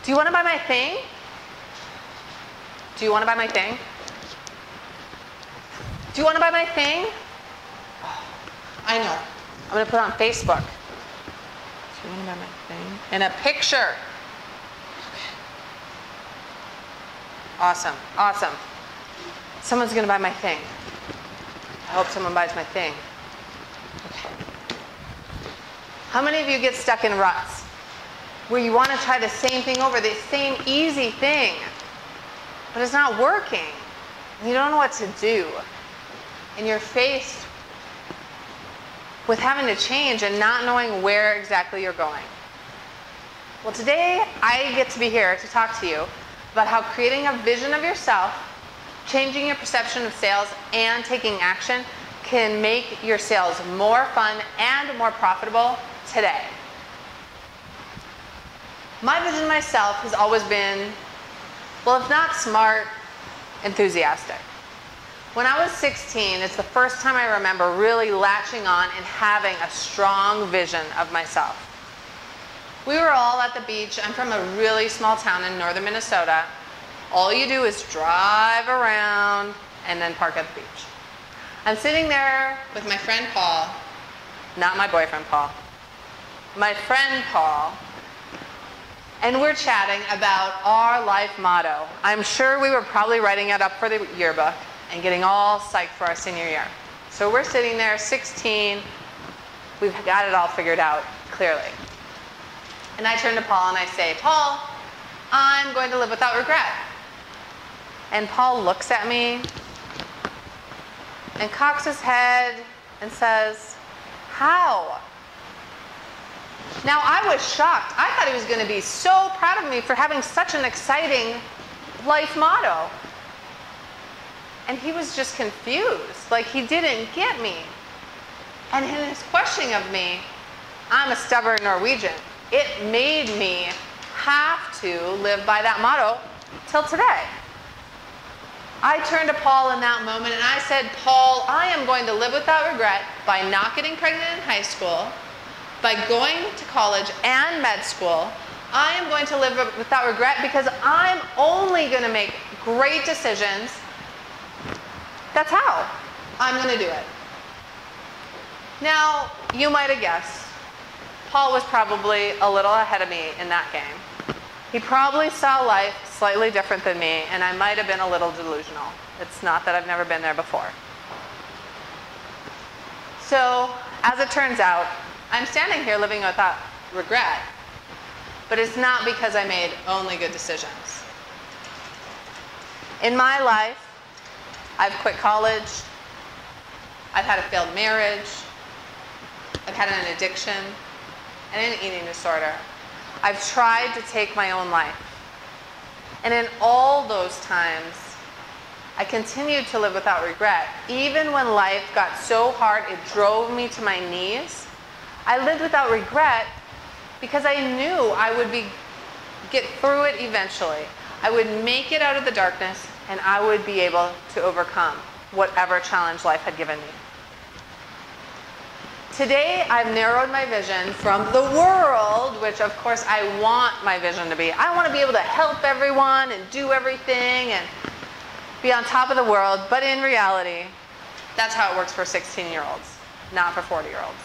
Do you want to buy my thing? Do you want to buy my thing? Do you want to buy my thing? Oh, I know. I'm going to put it on Facebook. Do you want to buy my thing? In a picture. Okay. Awesome. Awesome. Someone's going to buy my thing. I hope someone buys my thing. Okay. How many of you get stuck in ruts where you want to try the same thing over, the same easy thing, but it's not working? And you don't know what to do. And you're faced with having to change and not knowing where exactly you're going. Well, today I get to be here to talk to you about how creating a vision of yourself, changing your perception of sales, and taking action can make your sales more fun and more profitable today. My vision of myself has always been, well, if not smart, enthusiastic. When I was 16, it's the first time I remember really latching on and having a strong vision of myself. We were all at the beach. I'm from a really small town in northern Minnesota. All you do is drive around and then park at the beach. I'm sitting there with my friend Paul, not my boyfriend Paul, my friend Paul, and we're chatting about our life motto. I'm sure we were probably writing it up for the yearbook and getting all psyched for our senior year. So we're sitting there, 16, we've got it all figured out clearly. And I turn to Paul and I say, Paul, I'm going to live without regret. And Paul looks at me and cocks his head and says, how? Now I was shocked. I thought he was going to be so proud of me for having such an exciting life motto. And he was just confused, like he didn't get me. And in his questioning of me, I'm a stubborn Norwegian. It made me have to live by that motto till today. I turned to Paul in that moment and I said, Paul, I am going to live without regret by not getting pregnant in high school, by going to college and med school. I am going to live without regret because I'm only going to make great decisions. That's how I'm going to do it. Now, you might have guessed, Paul was probably a little ahead of me in that game. He probably saw life slightly different than me, and I might have been a little delusional. It's not that I've never been there before. So, as it turns out, I'm standing here living without regret, but it's not because I made only good decisions. In my life, I've quit college, I've had a failed marriage, I've had an addiction, and an eating disorder. I've tried to take my own life. And in all those times, I continued to live without regret. Even when life got so hard it drove me to my knees, I lived without regret because I knew I would get through it eventually. I would make it out of the darkness and I would be able to overcome whatever challenge life had given me. Today, I've narrowed my vision from the world, which of course I want my vision to be. I want to be able to help everyone and do everything and be on top of the world, but in reality, that's how it works for 16-year-olds, not for 40-year-olds.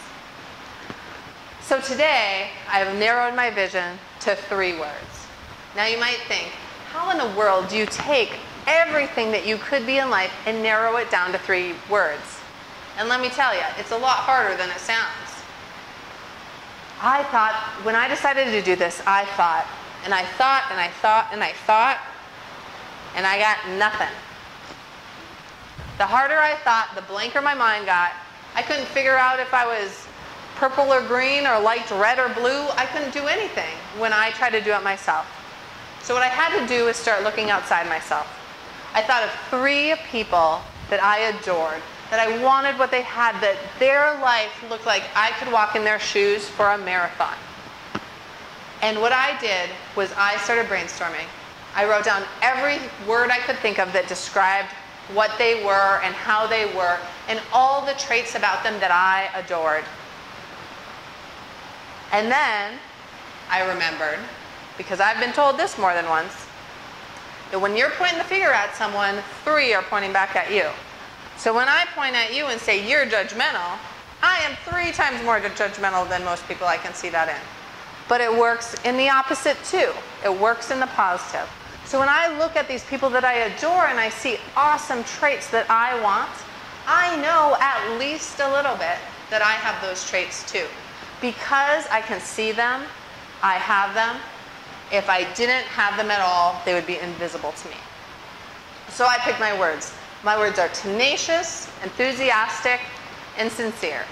So today, I have narrowed my vision to 3 words. Now you might think, how in the world do you take everything that you could be in life and narrow it down to 3 words? And let me tell you, it's a lot harder than it sounds. I thought, when I decided to do this, I thought, and I thought, and I thought, and I thought, and I got nothing. The harder I thought, the blanker my mind got. I couldn't figure out if I was purple or green or liked red or blue. I couldn't do anything when I tried to do it myself. So what I had to do is start looking outside myself. I thought of 3 people that I adored, that I wanted what they had, that their life looked like I could walk in their shoes for a marathon. And what I did was I started brainstorming. I wrote down every word I could think of that described what they were and how they were and all the traits about them that I adored. And then I remembered because I've been told this more than once, that when you're pointing the finger at someone, 3 are pointing back at you. So when I point at you and say you're judgmental, I am 3 times more judgmental than most people I can see that in. But it works in the opposite too. It works in the positive. So when I look at these people that I adore and I see awesome traits that I want, I know at least a little bit that I have those traits too. Because I can see them, I have them. If I didn't have them at all, they would be invisible to me. So I pick my words. My words are tenacious, enthusiastic, and sincere.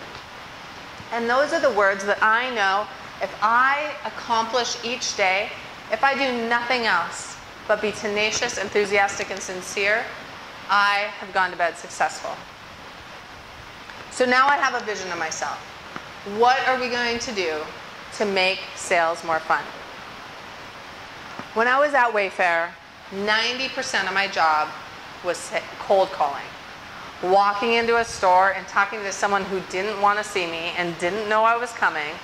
And those are the words that I know if I accomplish each day, if I do nothing else but be tenacious, enthusiastic, and sincere, I have gone to bed successful. So now I have a vision of myself. What are we going to do to make sales more fun? When I was at Wayfair, 90% of my job was cold calling. Walking into a store and talking to someone who didn't want to see me and didn't know I was coming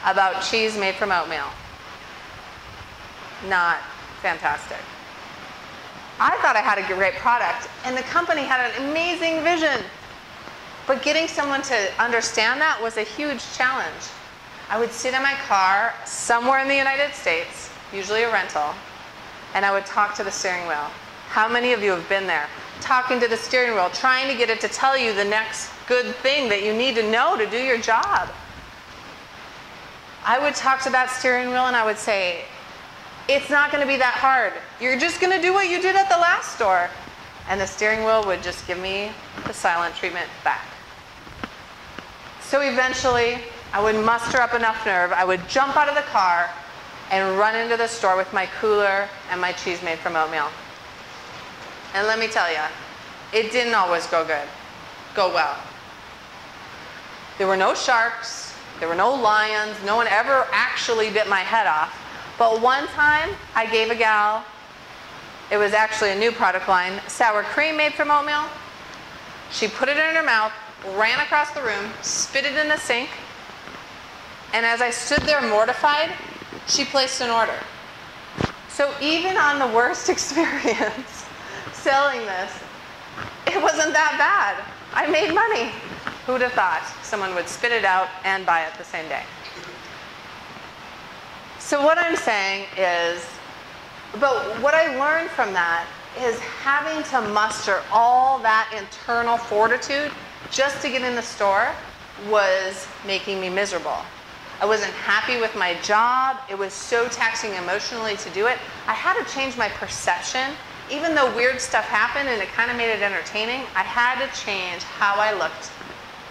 about cheese made from oatmeal. Not fantastic. I thought I had a great product, and the company had an amazing vision. But getting someone to understand that was a huge challenge. I would sit in my car somewhere in the United States, usually a rental, and I would talk to the steering wheel. How many of you have been there? Talking to the steering wheel, trying to get it to tell you the next good thing that you need to know to do your job. I would talk to that steering wheel and I would say, it's not going to be that hard. You're just going to do what you did at the last store. And the steering wheel would just give me the silent treatment back. So eventually, I would muster up enough nerve, I would jump out of the car and run into the store with my cooler and my cheese made from oatmeal. And let me tell you, it didn't always go well. There were no sharks, there were no lions, no one ever actually bit my head off. But one time, I gave a gal, it was actually a new product line, sour cream made from oatmeal. She put it in her mouth, ran across the room, spit it in the sink, and as I stood there mortified, she placed an order. So even on the worst experience selling this, it wasn't that bad. I made money. Who'd have thought someone would spit it out and buy it the same day? So what I'm saying is, but what I learned from that is having to muster all that internal fortitude just to get in the store was making me miserable. I wasn't happy with my job. It was so taxing emotionally to do it. I had to change my perception. Even though weird stuff happened and it kind of made it entertaining, I had to change how I looked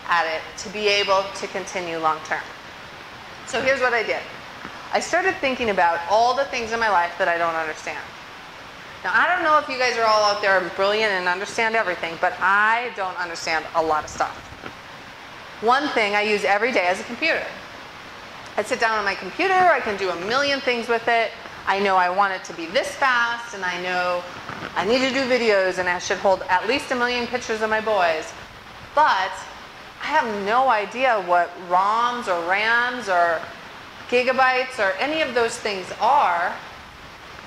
at it to be able to continue long term. So here's what I did. I started thinking about all the things in my life that I don't understand. Now, I don't know if you guys are all out there brilliant and understand everything, but I don't understand a lot of stuff. One thing I use every day is a computer. I sit down on my computer, I can do a million things with it. I know I want it to be this fast, and I know I need to do videos, and I should hold at least 1 million pictures of my boys. But I have no idea what ROMs or RAMs or gigabytes or any of those things are.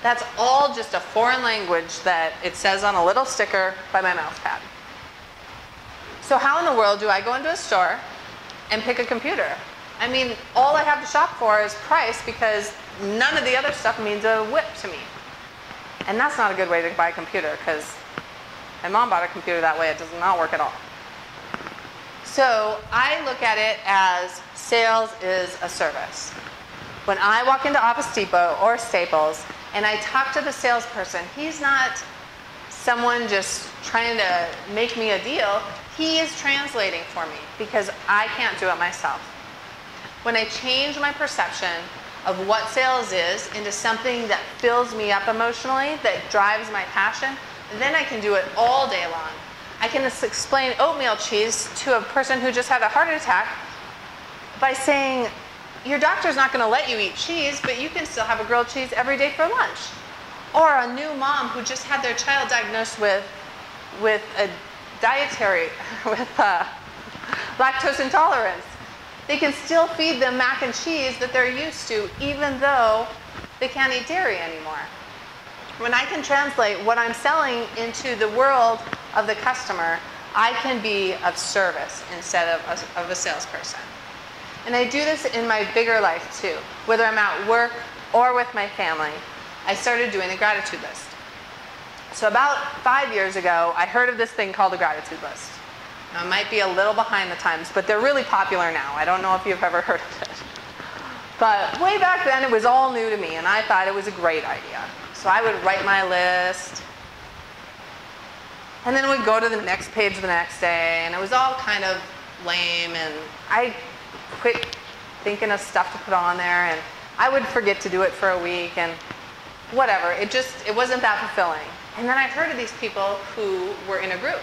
That's all just a foreign language that it says on a little sticker by my mouse pad. So how in the world do I go into a store and pick a computer? I mean, all I have to shop for is price because none of the other stuff means a whip to me. And that's not a good way to buy a computer because my mom bought a computer that way. It does not work at all. So I look at it as sales is a service. When I walk into Office Depot or Staples and I talk to the salesperson, he's not someone just trying to make me a deal. He is translating for me because I can't do it myself. When I change my perception of what sales is into something that fills me up emotionally, that drives my passion, then I can do it all day long. I can just explain oatmeal cheese to a person who just had a heart attack by saying, your doctor's not going to let you eat cheese, but you can still have a grilled cheese every day for lunch. Or a new mom who just had their child diagnosed with a dietary, with lactose intolerance. They can still feed them mac and cheese that they're used to, even though they can't eat dairy anymore. When I can translate what I'm selling into the world of the customer, I can be of service instead of a salesperson. And I do this in my bigger life too. Whether I'm at work or with my family, I started doing a gratitude list. So about 5 years ago, I heard of this thing called a gratitude list. Now, it might be a little behind the times, but they're really popular now. I don't know if you've ever heard of it. But way back then, it was all new to me, and I thought it was a great idea. So I would write my list, and then we'd go to the next page the next day, and it was all kind of lame, and I quit thinking of stuff to put on there, and I would forget to do it for a week, and whatever. It wasn't that fulfilling. And then I heard of these people who were in a group.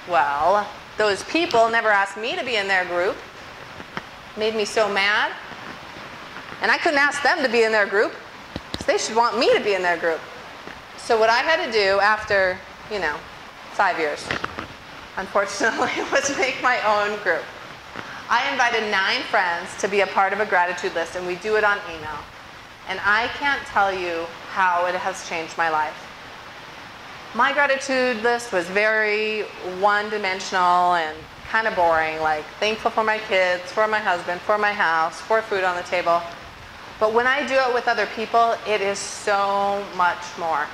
Well, those people never asked me to be in their group. Made me so mad. And I couldn't ask them to be in their group, because they should want me to be in their group. So what I had to do after, 5 years, unfortunately, was make my own group. I invited 9 friends to be a part of a gratitude list, and we do it on email. And I can't tell you how it has changed my life. My gratitude list was very one-dimensional and kind of boring, like thankful for my kids, for my husband, for my house, for food on the table. But when I do it with other people, it is so much more.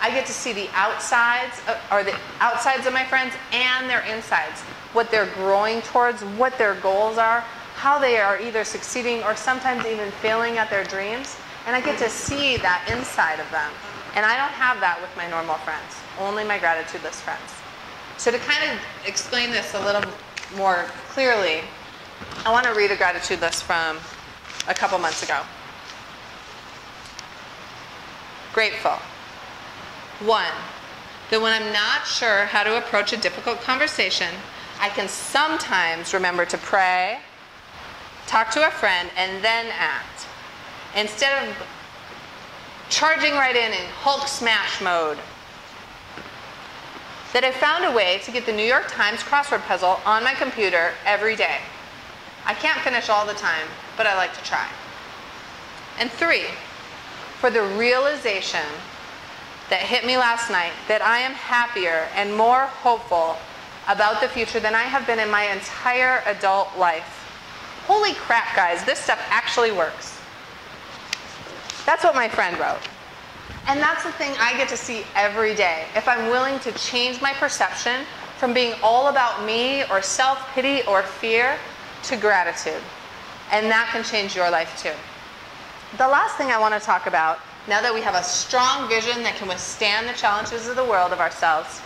I get to see the outsides of my friends and their insides, what they're growing towards, what their goals are, how they are either succeeding or sometimes even failing at their dreams. And I get to see that inside of them. And I don't have that with my normal friends, only my gratitude list friends. So to kind of explain this a little more clearly, I want to read a gratitude list from a couple months ago. Grateful. 1, that when I'm not sure how to approach a difficult conversation, I can sometimes remember to pray, talk to a friend, and then act. Instead of charging right in Hulk smash mode. That I found a way to get the New York Times crossword puzzle on my computer every day. I can't finish all the time, but I like to try. And 3, for the realization that hit me last night that I am happier and more hopeful about the future than I have been in my entire adult life. Holy crap, guys, this stuff actually works. That's what my friend wrote. And that's the thing I get to see every day. If I'm willing to change my perception from being all about me or self-pity or fear to gratitude. And that can change your life too. The last thing I want to talk about, now that we have a strong vision that can withstand the challenges of the world of ourselves,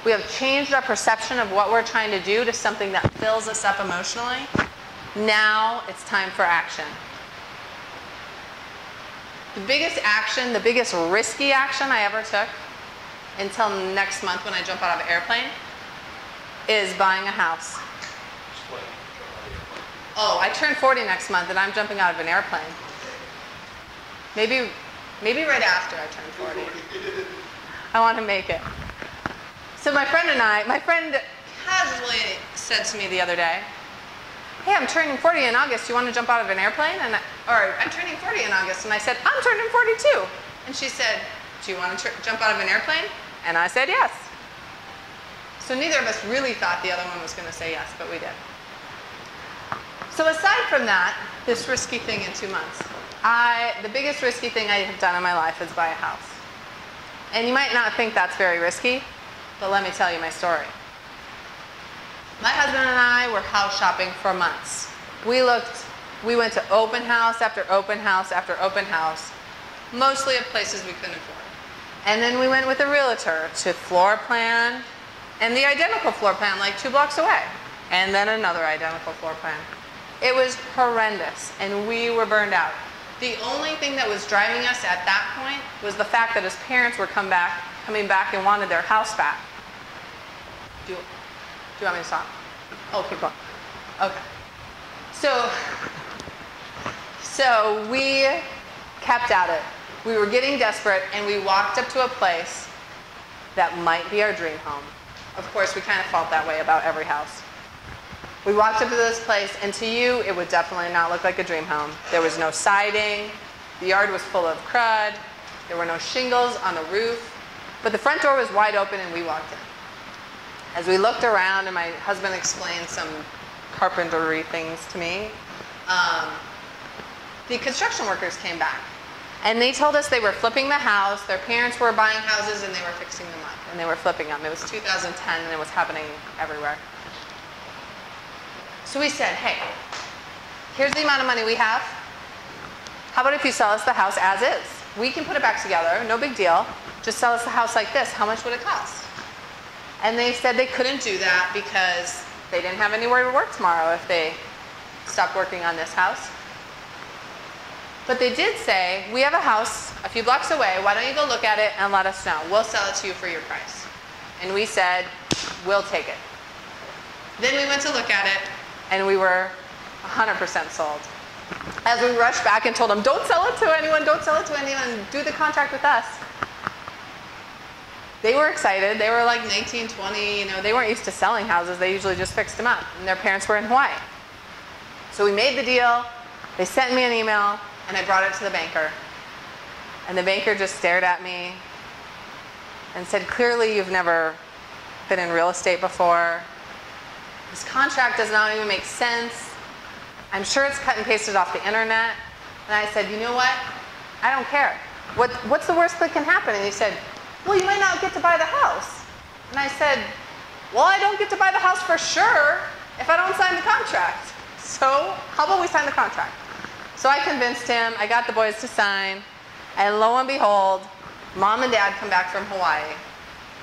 we have changed our perception of what we're trying to do to something that fills us up emotionally. Now it's time for action. The biggest action, the biggest risky action I ever took until next month when I jump out of an airplane is buying a house. Oh, I turn 40 next month and I'm jumping out of an airplane. Maybe right after I turn 40. I want to make it. So my friend casually said to me the other day, hey, I'm turning 40 in August. Do you want to jump out of an airplane? I'm turning 40 in August. And I said, I'm turning 42. And she said, do you want to jump out of an airplane? And I said, yes. So neither of us really thought the other one was going to say yes, but we did. So aside from that, this risky thing in 2 months, the biggest risky thing I have done in my life is buy a house. And you might not think that's very risky, but let me tell you my story. My husband and I were house shopping for months. We went to open house after open house after open house, mostly of places we couldn't afford. And then we went with a realtor to floor plan, and the identical floor plan like 2 blocks away, and then another identical floor plan. It was horrendous, and we were burned out. The only thing that was driving us at that point was the fact that his parents were coming back and wanted their house back. Do you want me to stop? Oh, keep going. Okay. So we kept at it. We were getting desperate, and we walked up to a place that might be our dream home. Of course, we kind of felt that way about every house. We walked up to this place, and to you, it would definitely not look like a dream home. There was no siding. The yard was full of crud. There were no shingles on the roof. But the front door was wide open and we walked in. As we looked around and my husband explained some carpentry things to me, the construction workers came back. And they told us they were flipping the house. Their parents were buying houses and they were fixing them up. And they were flipping them. It was 2010 and it was happening everywhere. So we said, hey, here's the amount of money we have. How about if you sell us the house as is? We can put it back together, no big deal. Just sell us the house like this. How much would it cost? And they said they couldn't do that because they didn't have anywhere to work tomorrow if they stopped working on this house. But they did say, we have a house a few blocks away. Why don't you go look at it and let us know? We'll sell it to you for your price. And we said, we'll take it. Then we went to look at it and we were 100% sold. As we rushed back and told them, don't sell it to anyone, don't sell it to anyone, do the contract with us. They were excited. They were like 19, 20, they weren't used to selling houses. They usually just fixed them up. And their parents were in Hawaii. So we made the deal. They sent me an email and I brought it to the banker. And the banker just stared at me and said, clearly you've never been in real estate before. This contract does not even make sense. I'm sure it's cut and pasted off the internet. And I said, you know what? I don't care. What's the worst that can happen? And he said, well, you might not get to buy the house. And I said, well, I don't get to buy the house for sure if I don't sign the contract. So how about we sign the contract? So I convinced him. I got the boys to sign. And lo and behold, mom and dad come back from Hawaii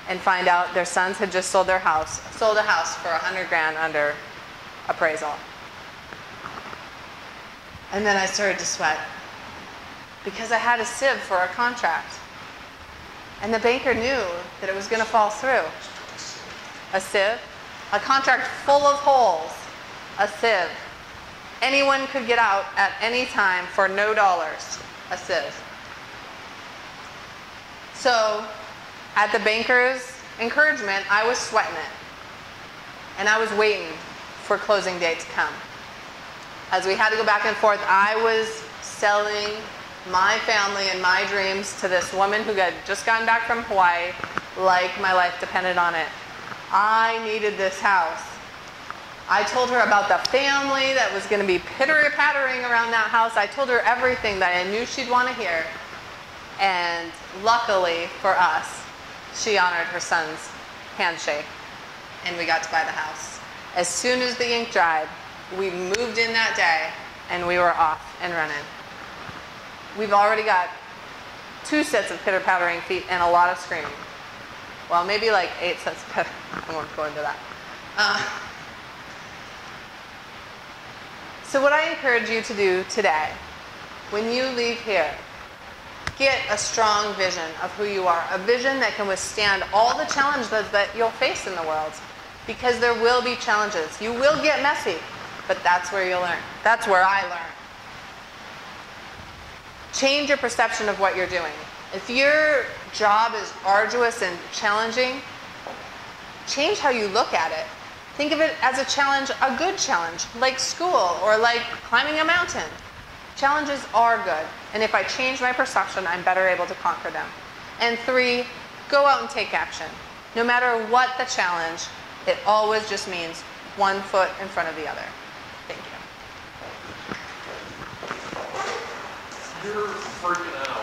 and find out their sons had just sold a house for $100,000 under appraisal. And then I started to sweat because I had a sieve for a contract. And the banker knew that it was going to fall through. A sieve, a contract full of holes, a sieve. Anyone could get out at any time for no dollars, a sieve. So at the banker's encouragement, I was sweating it. And I was waiting for closing day to come. As we had to go back and forth, I was selling my family and my dreams to this woman who had just gotten back from Hawaii like my life depended on it. I needed this house. I told her about the family that was going to be pitter-pattering around that house. I told her everything that I knew she'd want to hear. And luckily for us, she honored her son's handshake and we got to buy the house. As soon as the ink dried, we moved in that day and we were off and running. We've already got 2 sets of pitter-pattering feet and a lot of screaming. Well, maybe like 8 sets of pitter. I won't go into that. So what I encourage you to do today, when you leave here, get a strong vision of who you are. A vision that can withstand all the challenges that you'll face in the world. Because there will be challenges. You will get messy, but that's where you'll learn. That's where I learn. Change your perception of what you're doing. If your job is arduous and challenging, change how you look at it. Think of it as a challenge, a good challenge, like school or like climbing a mountain. Challenges are good. And if I change my perception, I'm better able to conquer them. And 3, go out and take action. No matter what the challenge, it always just means 1 foot in front of the other. Thank you. You're freaking out.